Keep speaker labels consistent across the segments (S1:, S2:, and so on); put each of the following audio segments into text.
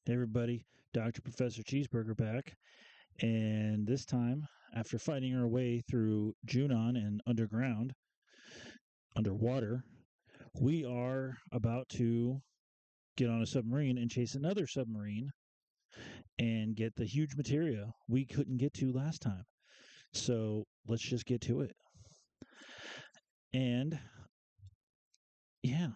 S1: Hey everybody, Dr. Professor Cheeseburger back. And this time, after fighting our way through Junon and underwater, we are about to get on a submarine and chase another submarine and get the huge materia we couldn't get to last time. So let's just get to it. And yeah,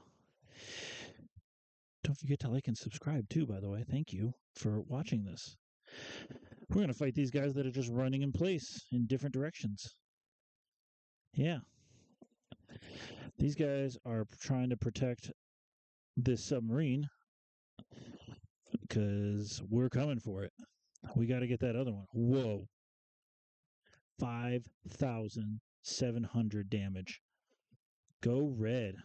S1: don't forget to like and subscribe too, by the way. Thank you for watching this. We're going to fight these guys that are just running in place in different directions. Yeah. These guys are trying to protect this submarine because we're coming for it. We got to get that other one. Whoa. 5,700 damage. Go red.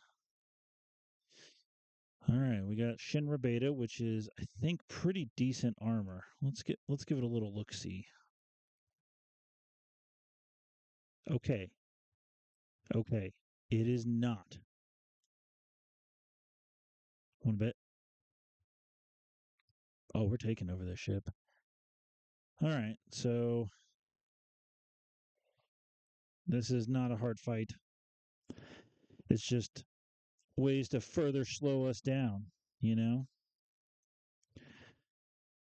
S1: All right, we got Shinra Beta, which is I think pretty decent armor. Let's give it a little look see. Okay. Okay. It is not. One bit. Oh, we're taking over this ship. All right, so this is not a hard fight. It's just ways to further slow us down, you know?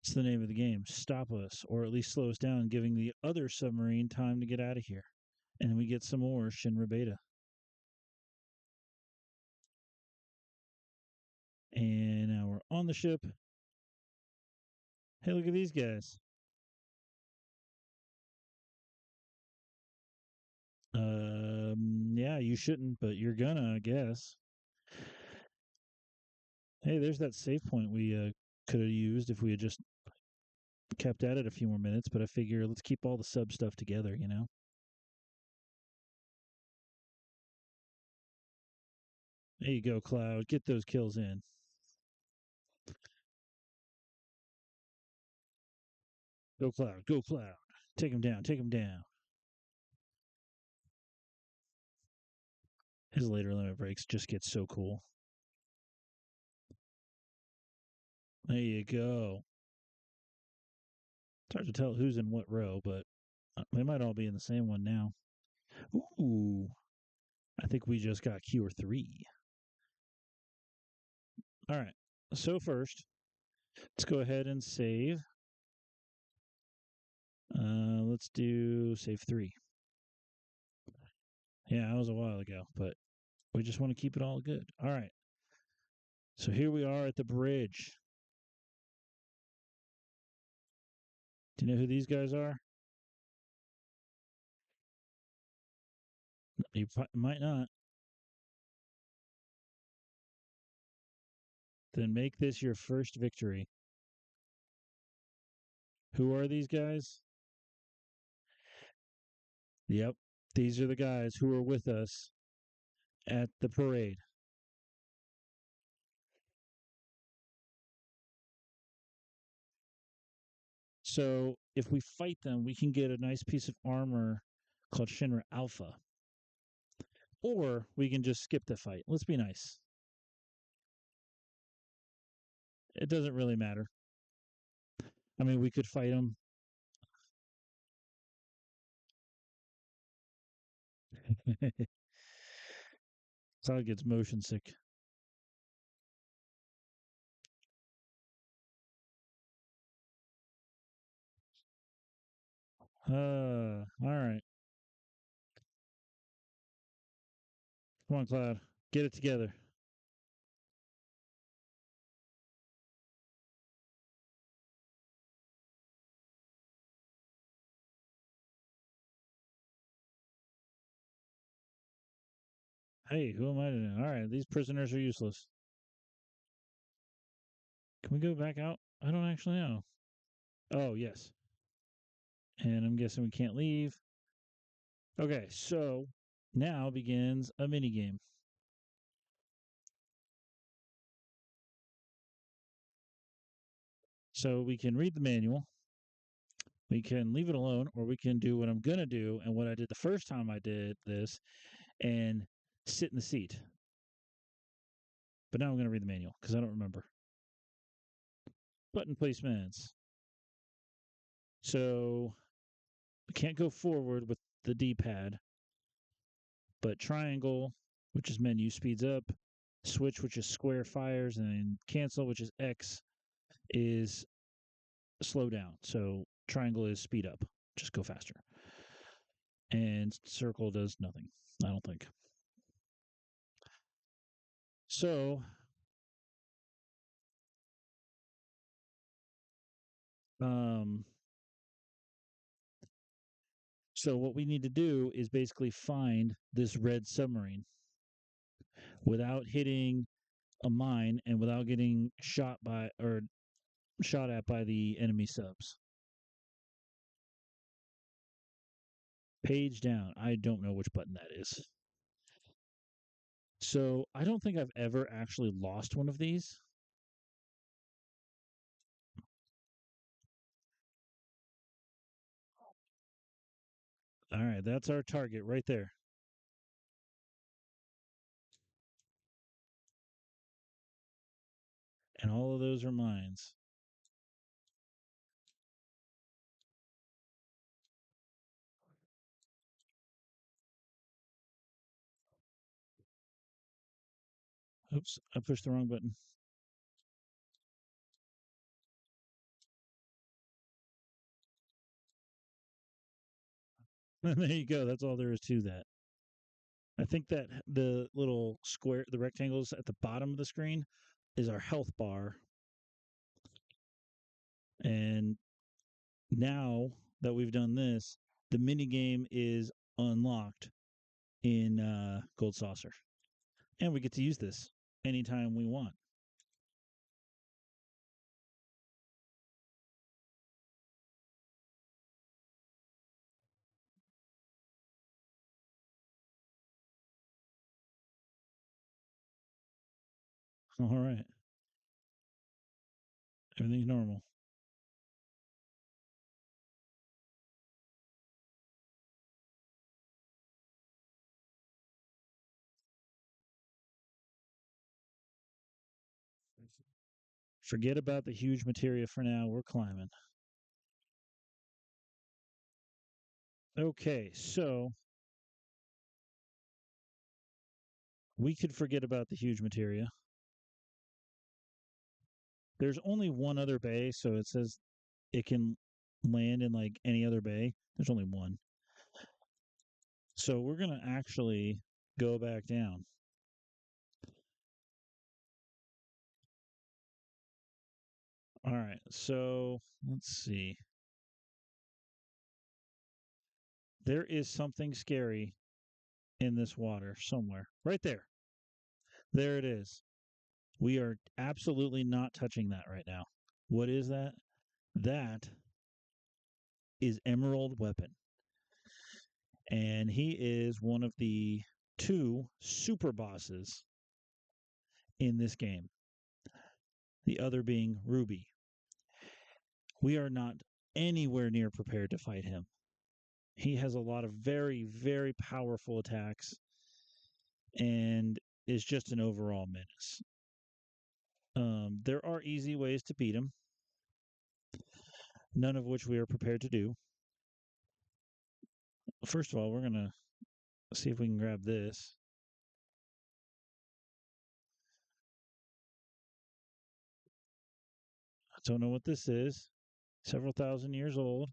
S1: It's the name of the game. Stop us, or at least slow us down, giving the other submarine time to get out of here. And we get some more Shinra Beta. And now we're on the ship. Hey, look at these guys. Yeah, you shouldn't, but you're gonna, I guess. Hey, there's that save point we could have used if we had just kept at it a few more minutes, but I figure let's keep all the sub stuff together, you know? There you go, Cloud. Get those kills in. Go, Cloud. Go, Cloud. Take him down. Take him down. His later limit breaks just get so cool. There you go. It's hard to tell who's in what row, but they might all be in the same one now. Ooh. I think we just got Q3. All right. So first, let's go ahead and save. Let's do save 3. Yeah, that was a while ago, but we just want to keep it all good. All right. So here we are at the bridge. Do you know who these guys are? You might not. Then make this your first victory. Who are these guys? Yep. These are the guys who were with us at the parade. So if we fight them, we can get a nice piece of armor called Shinra Alpha. Or we can just skip the fight. Let's be nice. It doesn't really matter. I mean, we could fight them. Cloud gets motion sick. All right. Come on, Cloud. Get it together. Hey, who am I to know? All right, these prisoners are useless. Can we go back out? I don't actually know. Oh, yes. And I'm guessing we can't leave. Okay, so now begins a mini game. So we can read the manual, we can leave it alone, or we can do what I'm going to do and what I did the first time I did this and sit in the seat. But now I'm going to read the manual because I don't remember. Button placements. So we can't go forward with the D-pad, but triangle, which is menu, speeds up. Switch, which is square, fires, and cancel, which is X, is slow down. So triangle is speed up, just go faster. And circle does nothing, I don't think. So um so what we need to do is basically find this red submarine without hitting a mine and without getting shot at by the enemy subs. Page down. I don't know which button that is. So I don't think I've ever actually lost one of these. All right, that's our target right there. And all of those are mines. Oops, I pushed the wrong button. There you go. That's all there is to that. I think that the little square, the rectangles at the bottom of the screen is our health bar. And now that we've done this, the mini game is unlocked in Gold Saucer. And we get to use this anytime we want. All right. Everything's normal. Forget about the huge materia for now. We're climbing. Okay, so we could forget about the huge materia. There's only one other bay, so it says it can land in like any other bay. There's only one. So we're going to actually go back down. All right. So let's see. There is something scary in this water somewhere. Right there. There it is. We are absolutely not touching that right now. What is that? That is Emerald Weapon. And he is one of the two super bosses in this game. The other being Ruby. We are not anywhere near prepared to fight him. He has a lot of very, very powerful attacks and is just an overall menace. There are easy ways to beat him, none of which we are prepared to do. First of all, we're going to see if we can grab this. I don't know what this is. Several thousand years old.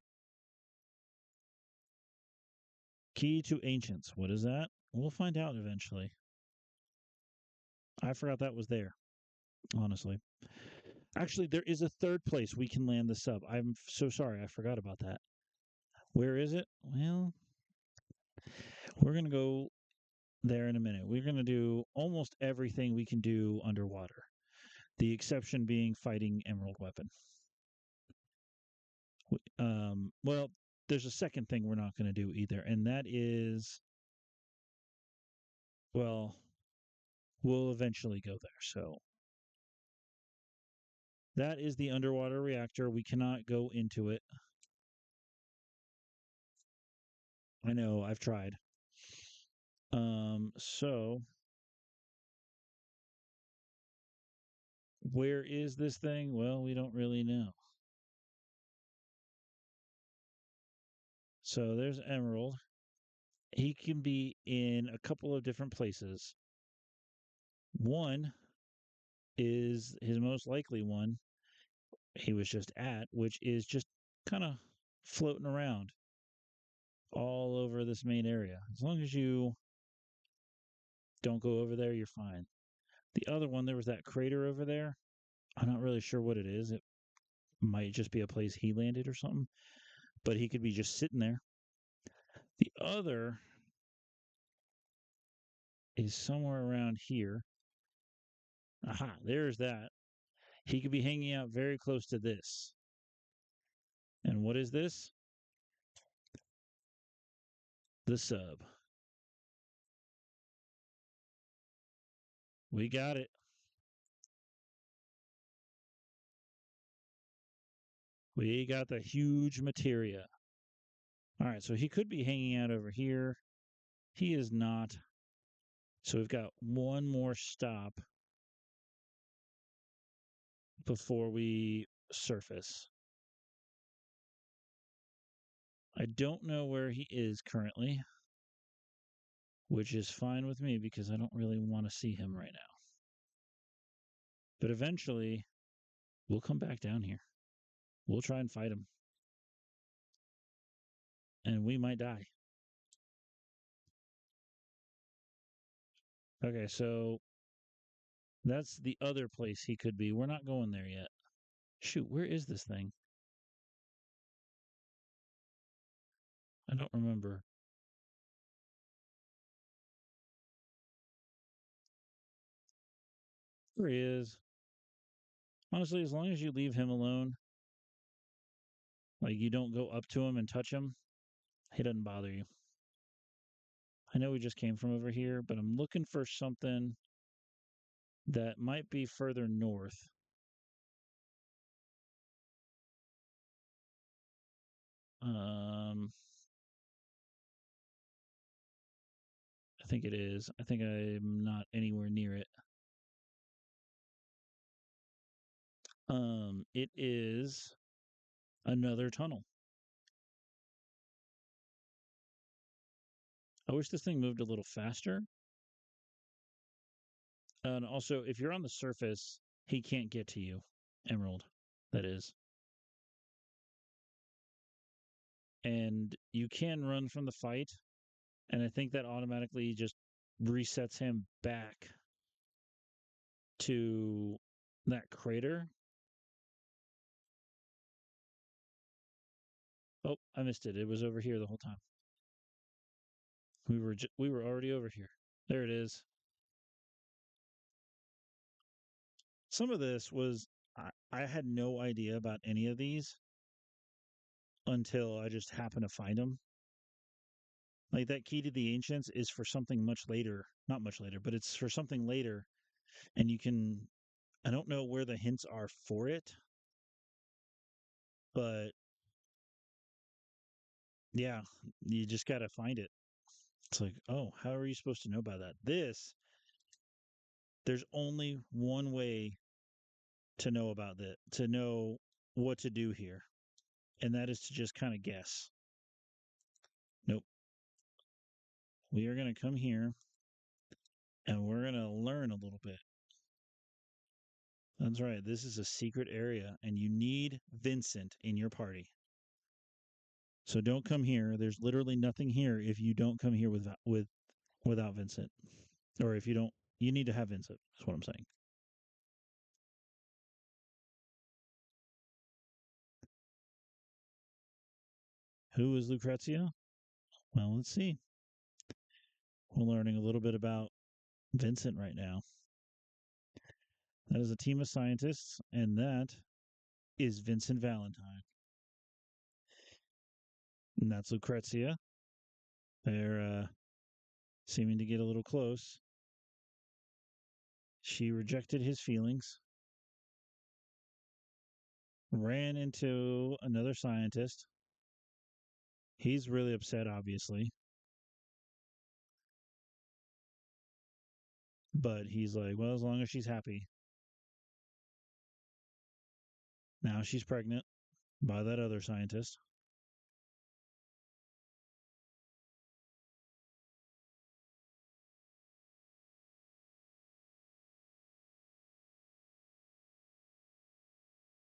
S1: Key to Ancients. What is that? We'll find out eventually. I forgot that was there, honestly. Actually, there is a third place we can land the sub. I'm so sorry. I forgot about that. Where is it? Well, we're going to go there in a minute. We're going to do almost everything we can do underwater, the exception being fighting Emerald Weapon. Well, there's a second thing we're not going to do either, and that is, well, we'll eventually go there. So that is the underwater reactor. We cannot go into it. I know, I've tried. So Where is this thing? Well, we don't really know. So there's Emerald. He can be in a couple of different places. One is his most likely one he was just at, which is just kind of floating around all over this main area. As long as you don't go over there, you're fine. The other one, there was that crater over there. I'm not really sure what it is. It might just be a place he landed or something, but he could be just sitting there. The other is somewhere around here. Aha, there's that. He could be hanging out very close to this. And what is this? The sub. We got it. We got the huge materia. All right, so he could be hanging out over here. He is not. So we've got one more stop before we surface. I don't know where he is currently, which is fine with me because I don't really want to see him right now. But eventually, we'll come back down here. We'll try and fight him. And we might die. Okay, so that's the other place he could be. We're not going there yet. Shoot, where is this thing? I don't remember. There he is. Honestly, as long as you leave him alone, like you don't go up to him and touch him, he doesn't bother you. I know we just came from over here, but I'm looking for something that might be further north. Um, I think it is. I think I'm not anywhere near it. It is another tunnel. I wish this thing moved a little faster. And also, if you're on the surface, he can't get to you. Emerald, that is. And you can run from the fight. And I think that automatically just resets him back to that crater. Oh, I missed it. It was over here the whole time. We were already over here. There it is. Some of this was I had no idea about any of these until I just happened to find them. Like that key to the ancients is for something much later, not much later, but it's for something later, and you can. I don't know where the hints are for it, but yeah, you just got to find it. It's like, oh, how are you supposed to know about that? There's only one way to know about that, to know what to do here, and that is to just kind of guess. Nope. We are going to come here and we're going to learn a little bit. That's right. This is a secret area, and you need Vincent in your party. So don't come here. There's literally nothing here if you don't come here without Vincent, or if you don't. You need to have Vincent. That's what I'm saying. Who is Lucrezia? Well, let's see. We're learning a little bit about Vincent right now. That is a team of scientists, and that is Vincent Valentine. And that's Lucrezia. They're seeming to get a little close. She rejected his feelings, ran into another scientist. He's really upset, obviously. But he's like, well, as long as she's happy. Now she's pregnant by that other scientist.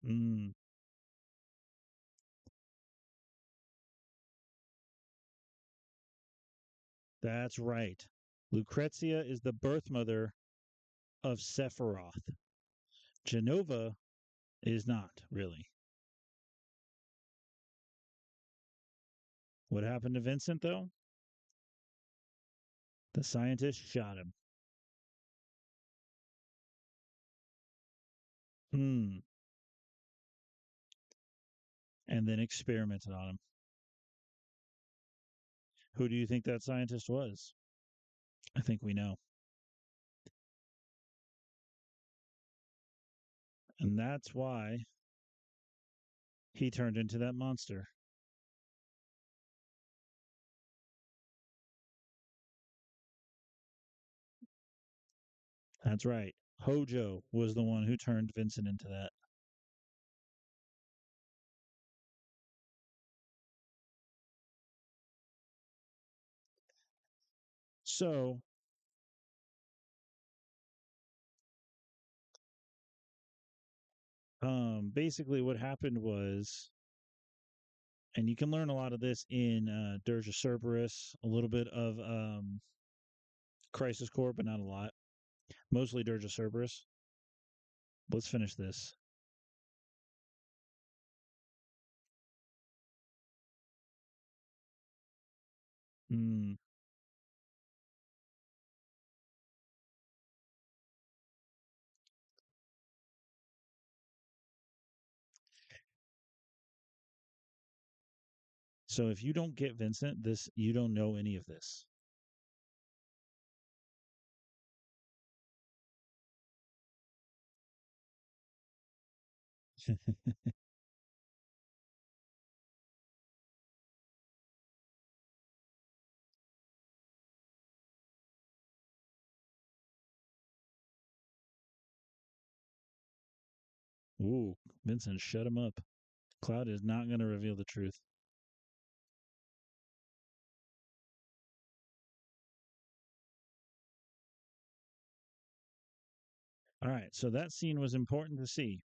S1: Mm, that's right. Lucrezia is the birth mother of Sephiroth. Genova is not, really. What happened to Vincent, though? The scientist shot him. Hmm. And then experimented on him. Who do you think that scientist was? I think we know. And that's why he turned into that monster. That's right. Hojo was the one who turned Vincent into that. So, basically, what happened was, and you can learn a lot of this in Dirge of Cerberus, a little bit of Crisis Core, but not a lot. Mostly Dirge of Cerberus. Let's finish this. Mm. So if you don't get Vincent, this you don't know any of this. Ooh, Vincent, shut him up. Cloud is not going to reveal the truth. All right, so that scene was important to see,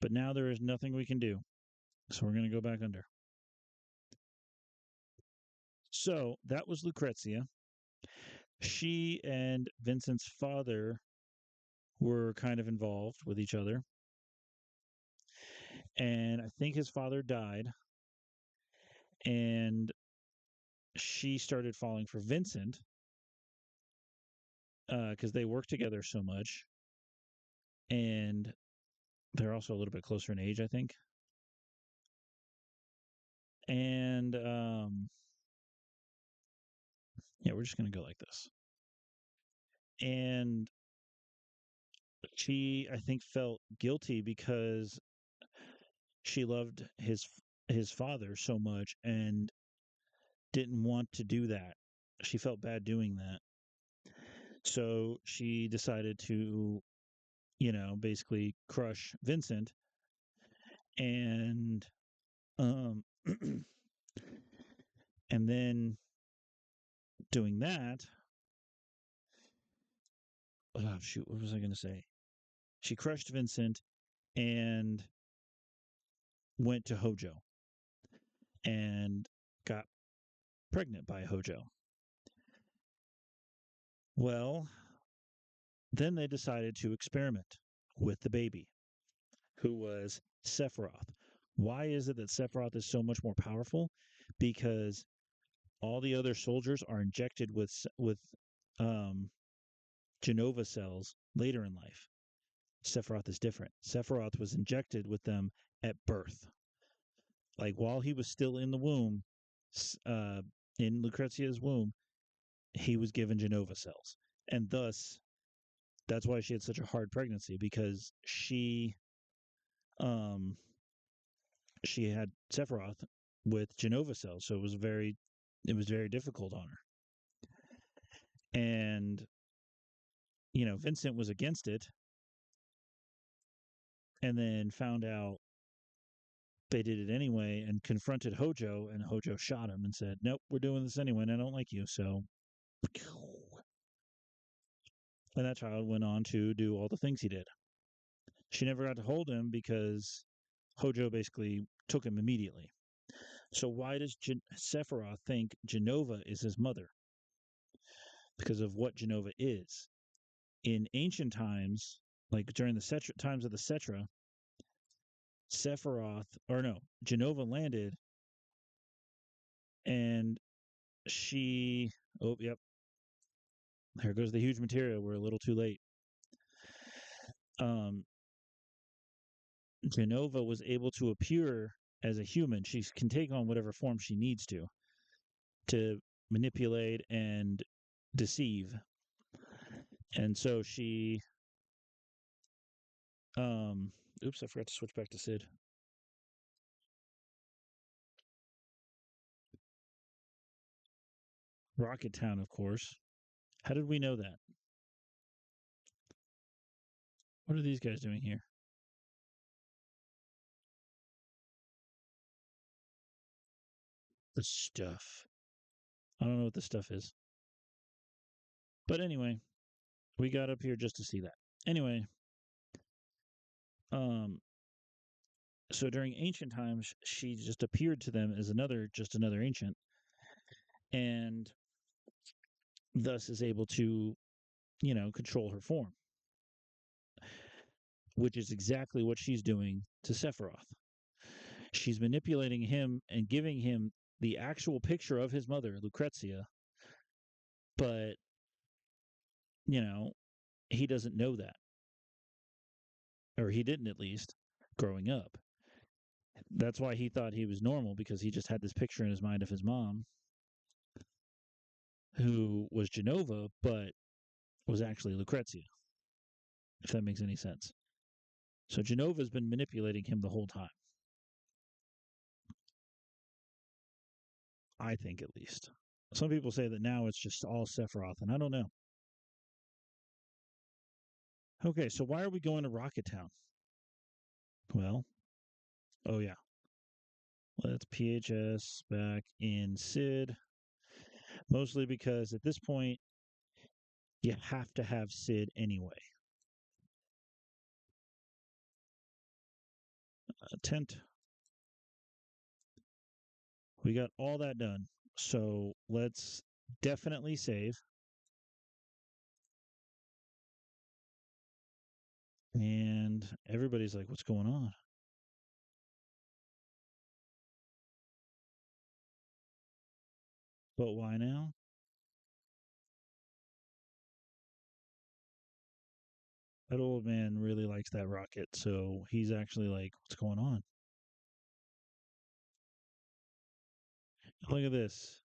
S1: but now there is nothing we can do. So we're going to go back under. So that was Lucrezia. She and Vincent's father were kind of involved with each other. And I think his father died. And she started falling for Vincent because they work together so much. And they're also a little bit closer in age, I think. And yeah, we're just going to go like this. And she, I think, felt guilty because she loved his father so much and didn't want to do that. She felt bad doing that. So she decided to, basically crush Vincent and um and then doing that, oh shoot, what was I going to say? She crushed Vincent and went to Hojo and got pregnant by Hojo. Well, then they decided to experiment with the baby, who was Sephiroth. Why is it that Sephiroth is so much more powerful? Because all the other soldiers are injected with um, Genova cells later in life. Sephiroth is different. Sephiroth was injected with them at birth. Like while he was still in the womb, uh, in Lucrezia's womb, he was given Genova cells. And thus, that's why she had such a hard pregnancy because um, she had Sephiroth with Genova cells. So it was very difficult on her. And, Vincent was against it. and then found out they did it anyway and confronted Hojo, and Hojo shot him and said, "Nope, we're doing this anyway, and I don't like you." So, and that child went on to do all the things he did. She never got to hold him because Hojo basically took him immediately. So why does Sephiroth think Genova is his mother? Because of what Genova is. In ancient times, like during the times of the Cetra, Sephiroth, or no, Genova landed and she, oh, yep, there goes the huge materia. We're a little too late. Um, Genova was able to appear as a human. She can take on whatever form she needs to manipulate and deceive. And so she, um, oops, I forgot to switch back to Sid. Rocket Town, of course. How did we know that? What are these guys doing here? The stuff. I don't know what the stuff is. But anyway, we got up here just to see that. Anyway, um, so during ancient times, she just appeared to them as just another ancient, and thus is able to, control her form, which is exactly what she's doing to Sephiroth. She's manipulating him and giving him the actual picture of his mother, Lucrezia, but, you know, he doesn't know that, or he didn't at least growing up. That's why he thought he was normal, because he just had this picture in his mind of his mom, who was Genova, but was actually Lucrezia, if that makes any sense. So Genova's been manipulating him the whole time. I think, at least. Some people say that now it's just all Sephiroth, and I don't know. Okay, so why are we going to Rocket Town? Well, oh yeah. Let's PHS back in Sid. Mostly because at this point, you have to have Sid anyway. Tent. We got all that done. So let's definitely save. And everybody's like, what's going on? But why now? That old man really likes that rocket. So he's actually like, what's going on? Look at this.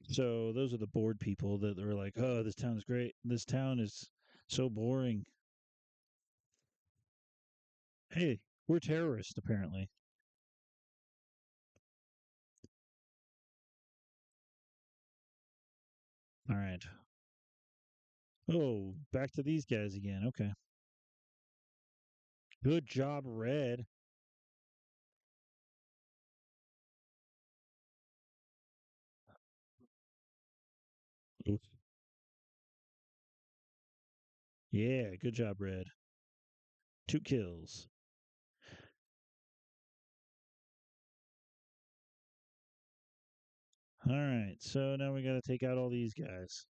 S1: So those are the bored people that were like, oh, this town is great. This town is so boring. Hey, we're terrorists, apparently. All right. Oh, back to these guys again. Okay. Good job, Red. Oof. Yeah, good job, Red. 2 kills. All right. So now we got to take out all these guys.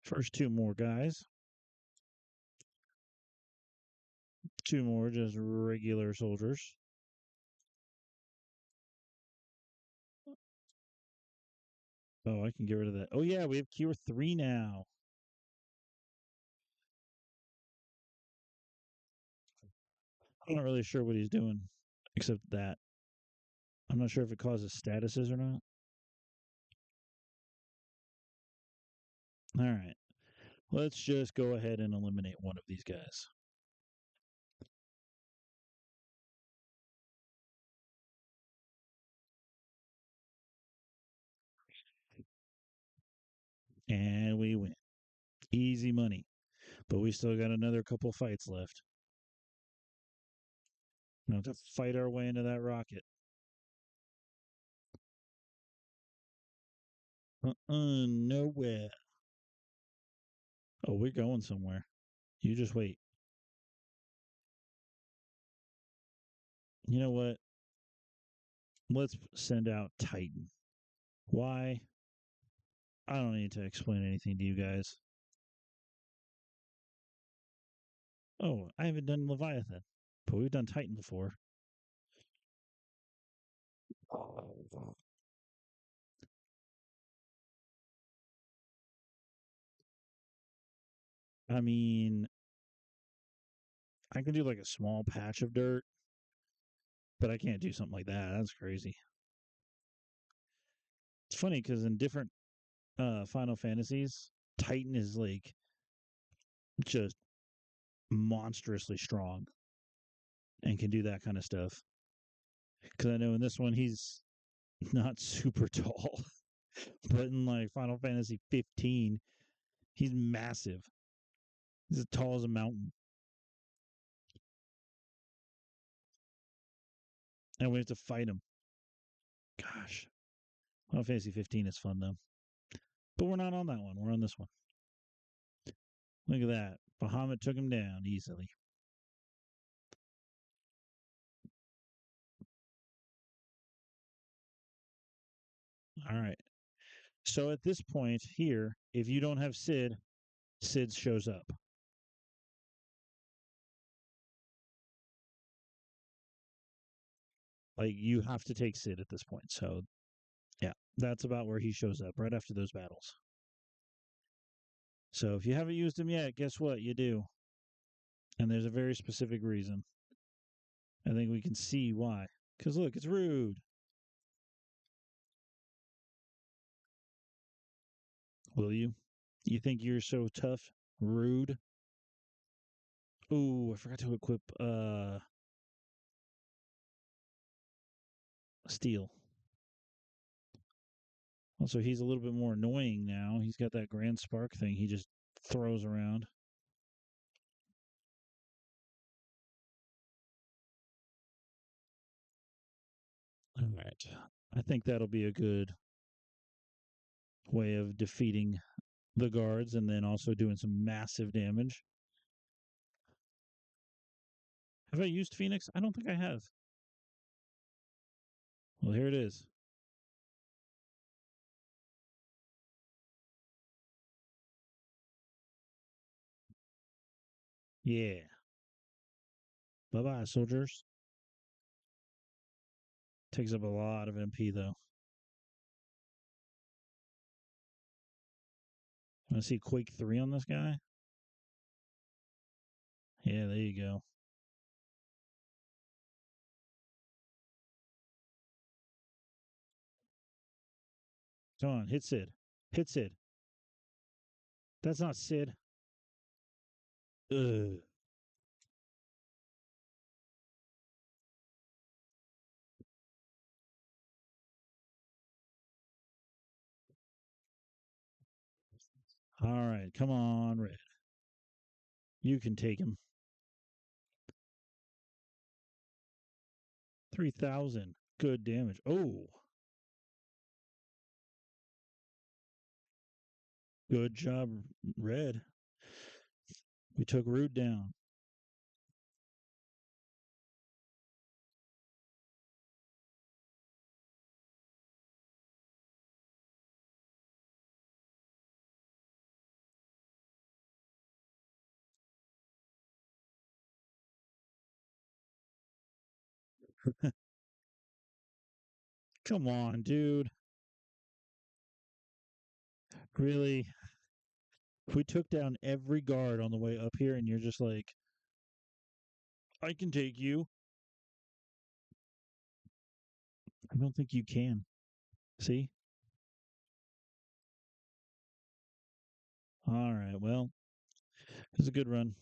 S1: First two more guys. Two more just regular soldiers. Oh, I can get rid of that. Oh, yeah, we have Cure 3 now. I'm not really sure what he's doing, except that. I'm not sure if it causes statuses or not. All right. Let's just go ahead and eliminate one of these guys. And we win. Easy money. But we still got another couple fights left. We have to fight our way into that rocket. Nowhere. Oh, we're going somewhere. You just wait. You know what? Let's send out Titan. Why? I don't need to explain anything to you guys. Oh, I haven't done Leviathan, but we've done Titan before. I mean, I can do like a small patch of dirt, but I can't do something like that. That's crazy. It's funny because in different Final Fantasies, Titan is like just monstrously strong and can do that kind of stuff. Because I know in this one he's not super tall, but in like Final Fantasy 15, he's massive. He's as tall as a mountain, and we have to fight him. Gosh, Final Fantasy 15 is fun though, but we're not on that one. We're on this one. Look at that. Bahamut took him down easily. All right. So at this point here, if you don't have Sid, Sid shows up. Like you have to take Sid at this point. So yeah, that's about where he shows up right after those battles. So if you haven't used him yet, guess what? You do. And there's a very specific reason. I think we can see why. Because look, it's rude. Will you? You think you're so tough? Rude. Ooh, I forgot to equip steel. Also, he's a little bit more annoying now. He's got that grand spark thing he just throws around. All right. I think that'll be a good way of defeating the guards and then also doing some massive damage. Have I used Phoenix? I don't think I have. Well, here it is. Yeah. Bye bye, soldiers. Takes up a lot of MP, though. Want to see Quake 3 on this guy? Yeah, there you go. Come on, hit Sid. Hit Sid. That's not Sid. Ugh. All right, come on, Red. You can take him. 3,000. Good damage. Oh, good job, Red. We took Root down. Come on, dude. Really? We took down every guard on the way up here, and you're just like, I can take you. I don't think you can. See? All right. Well, it was a good run.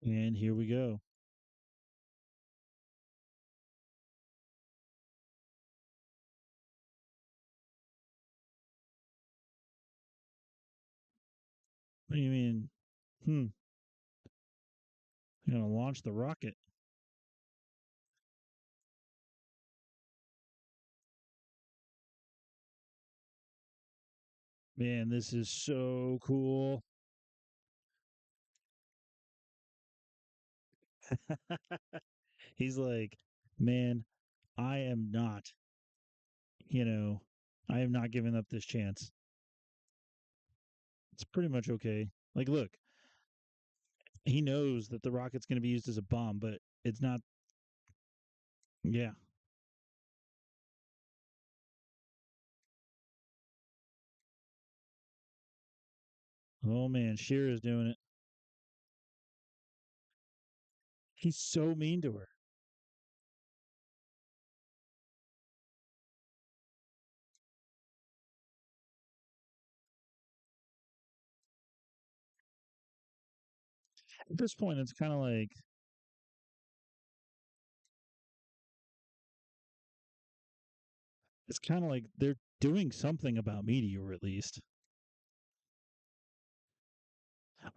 S1: And here we go. What do you mean? Hmm. You're gonna launch the rocket. Man, this is so cool. He's like, man, I am not, you know, I am not giving up this chance. It's pretty much okay. Like, look, he knows that the rocket's going to be used as a bomb, but it's not. Yeah. Oh man, Sheer is doing it. He's so mean to her. At this point, it's kind of like they're doing something about Meteor at least.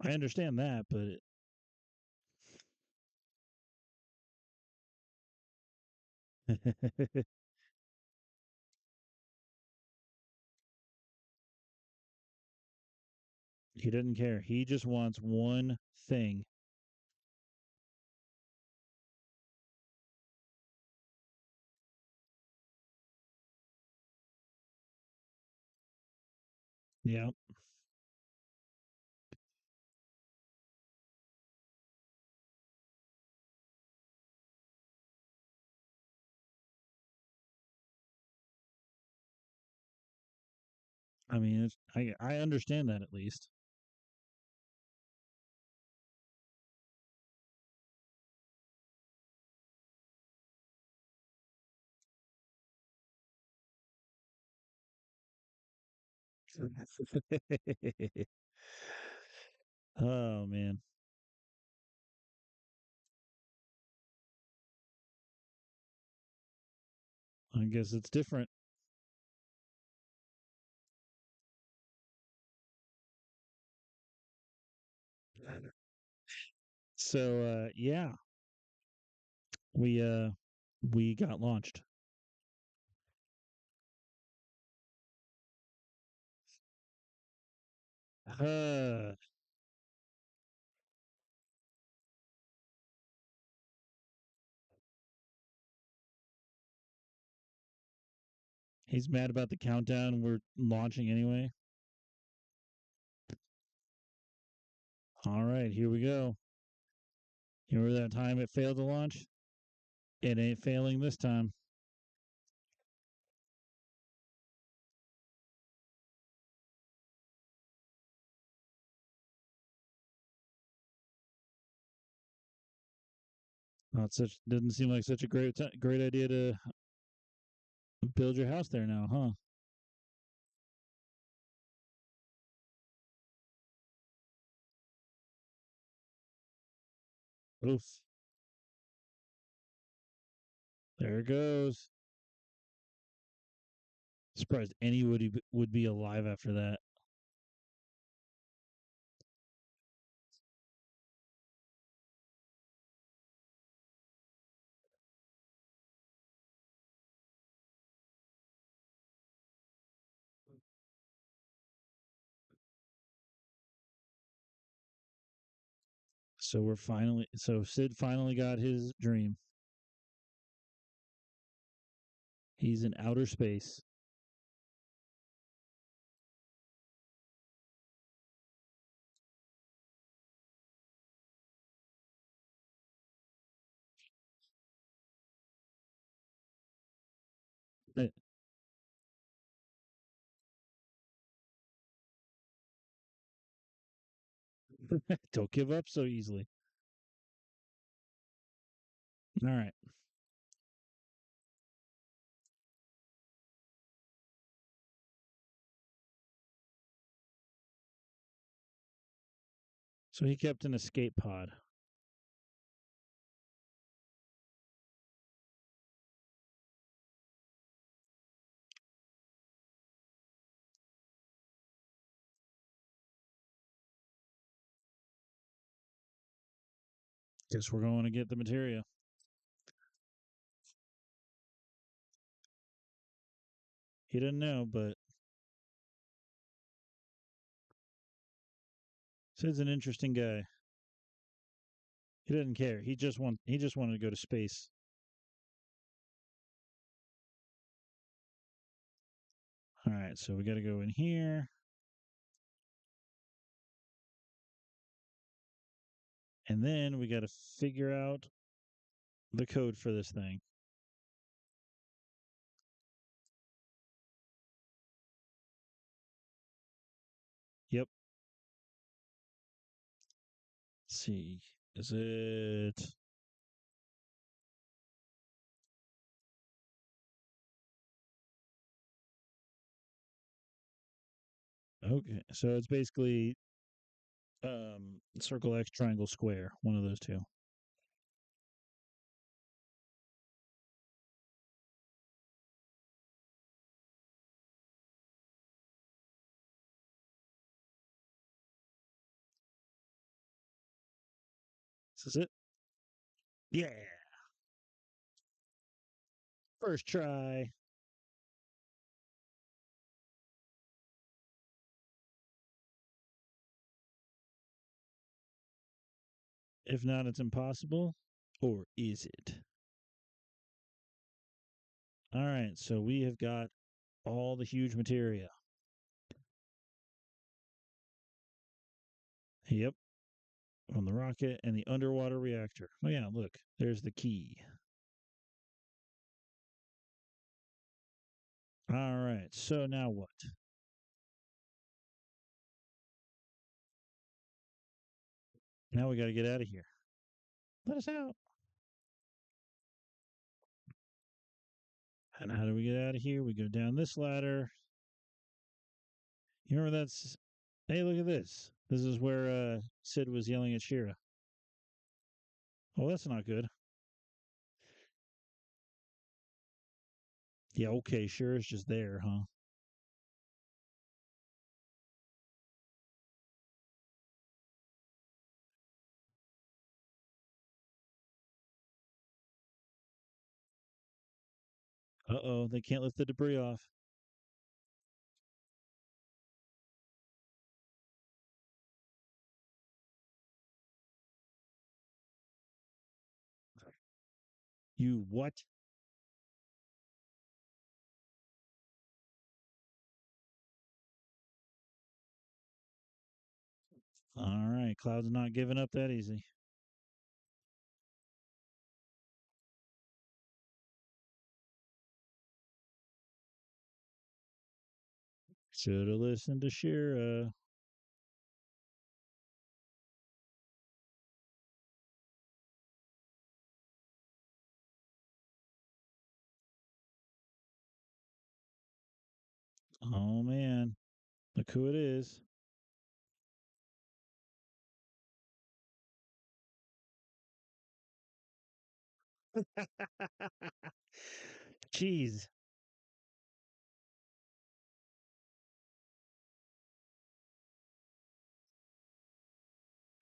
S1: I understand that, but he doesn't care. He just wants one thing. Yeah. I mean, I understand that at least. Oh man, I guess it's different. So yeah, we uh we got launched. Uh, he's mad about the countdown. We're launching anyway. All right, here we go. You remember that time it failed to launch? It ain't failing this time. Not such Didn't seem like such a great idea to build your house there now, huh? Oof. There it goes. Surprised anybody would be alive after that. So Sid finally got his dream. He's in outer space. Don't give up so easily. All right. So he kept an escape pod. Guess we're going to get the materia. He didn't know, but Sid's an interesting guy. He didn't care. He just wanted to go to space. All right, so we got to go in here. And then we got to figure out the code for this thing. Yep. Let's see. Is it? Okay. So it's basically circle X, triangle, square. One of those two. This is it. Yeah. First try. If not, it's impossible. Or is it? All right. So we have got all the huge materia. Yep. On the rocket and the underwater reactor. Oh, yeah. Look, there's the key. All right. So now what? Now we got to get out of here. Let us out. And how do we get out of here? We go down this ladder. You remember that's. Hey, look at this. This is where Sid was yelling at Shira. Oh, that's not good. Yeah, okay, sure, it's just there, huh? Uh-oh, they can't lift the debris off. You what? All right, Cloud's not giving up that easy. Should have listened to Shira. Oh man, look who it is. Jeez,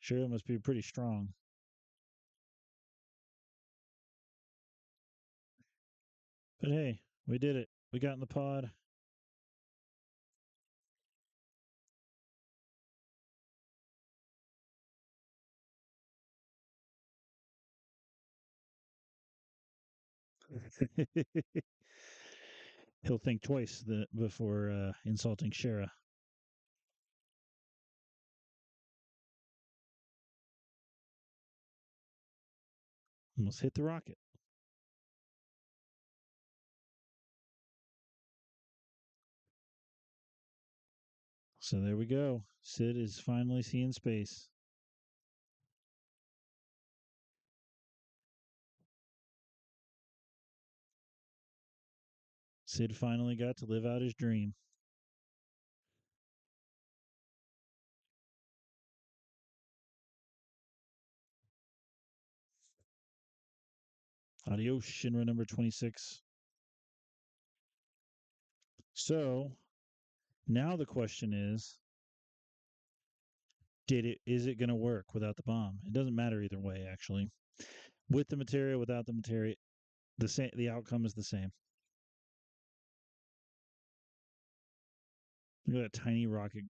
S1: Shira must be pretty strong. But hey, we did it. We got in the pod. He'll think twice before insulting Shira. Almost hit the rocket. So there we go. Sid is finally seeing space. Sid finally got to live out his dream. Adios, Shinra number 26. So now the question is, Is it going to work without the bomb? It doesn't matter either way, actually. With the materia, without the materia, the outcome is the same. Look at that tiny rocket.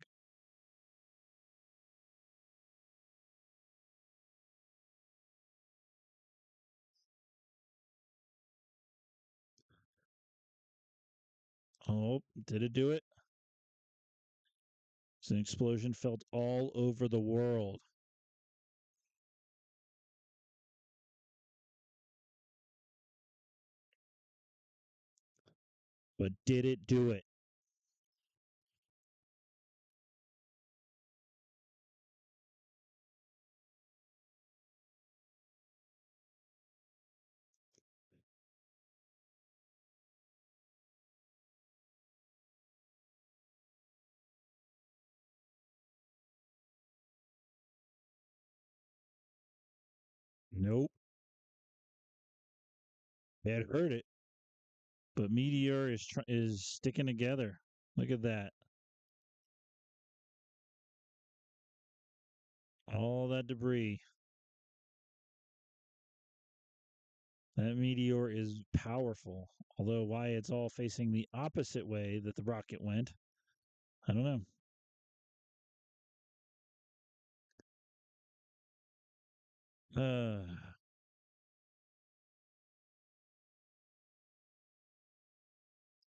S1: Oh, did it do it? It's an explosion felt all over the world. But did it do it? Nope. It hurt it, but Meteor is sticking together. Look at that. All that debris. That meteor is powerful. Although why it's all facing the opposite way that the rocket went, I don't know. Uh,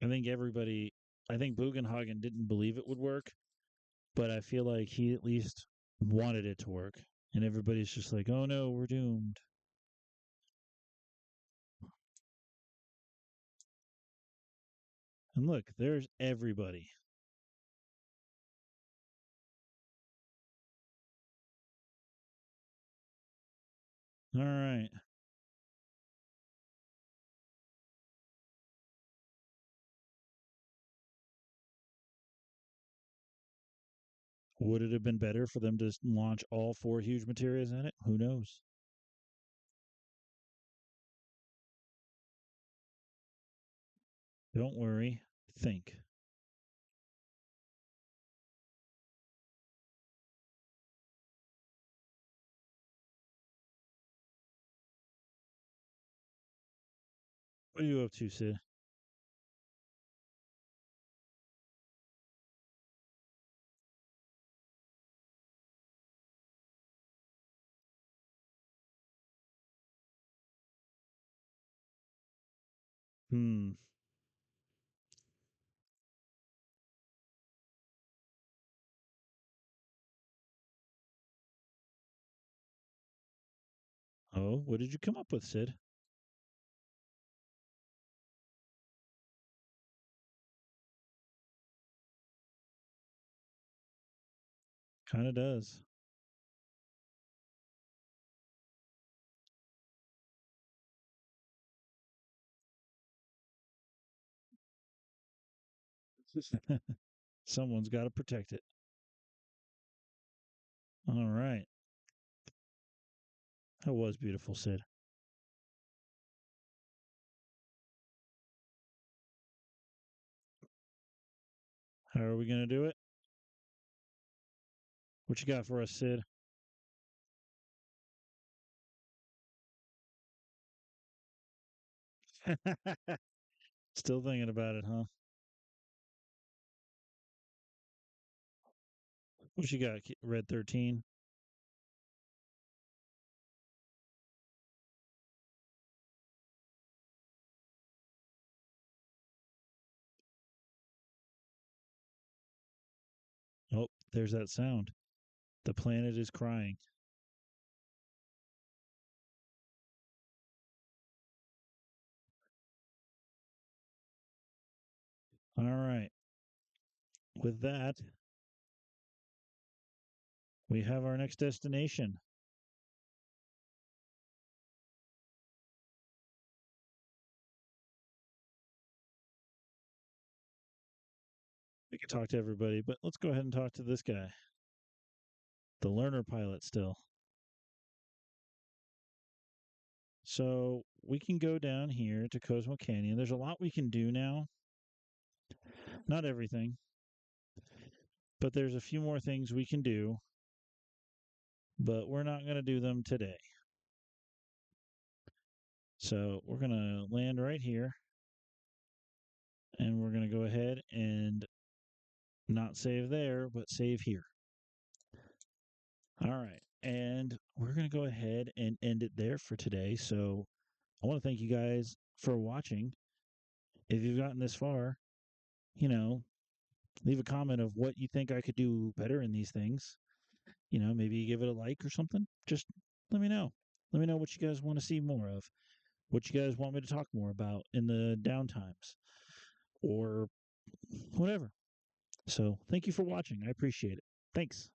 S1: I think everybody, I think Bugenhagen didn't believe it would work, but I feel like he at least wanted it to work. And everybody's just like, oh no, we're doomed. And look, there's everybody. All right. Would it have been better for them to launch all four huge materials in it? Who knows? Don't worry. Think. What are you up to, Sid? Hmm. Oh, what did you come up with, Sid? Kind of does. Someone's got to protect it. All right. That was beautiful, Sid. How are we going to do it? What you got for us, Sid? Still thinking about it, huh? What you got, Red 13? Oh, there's that sound. The planet is crying. All right. With that, we have our next destination. We can talk to everybody, but let's go ahead and talk to this guy, the learner pilot still. So we can go down here to Cosmo Canyon. There's a lot we can do now. Not everything, but there's a few more things we can do. but we're not going to do them today. So we're going to land right here, and we're going to go ahead and not save there, but save here. All right. And we're going to go ahead and end it there for today. So I want to thank you guys for watching. If you've gotten this far, you know, leave a comment of what you think I could do better in these things. Maybe give it a like or something. Just let me know. Let me know what you guys want to see more of, what you guys want me to talk more about in the downtimes, or whatever. So thank you for watching. I appreciate it. Thanks.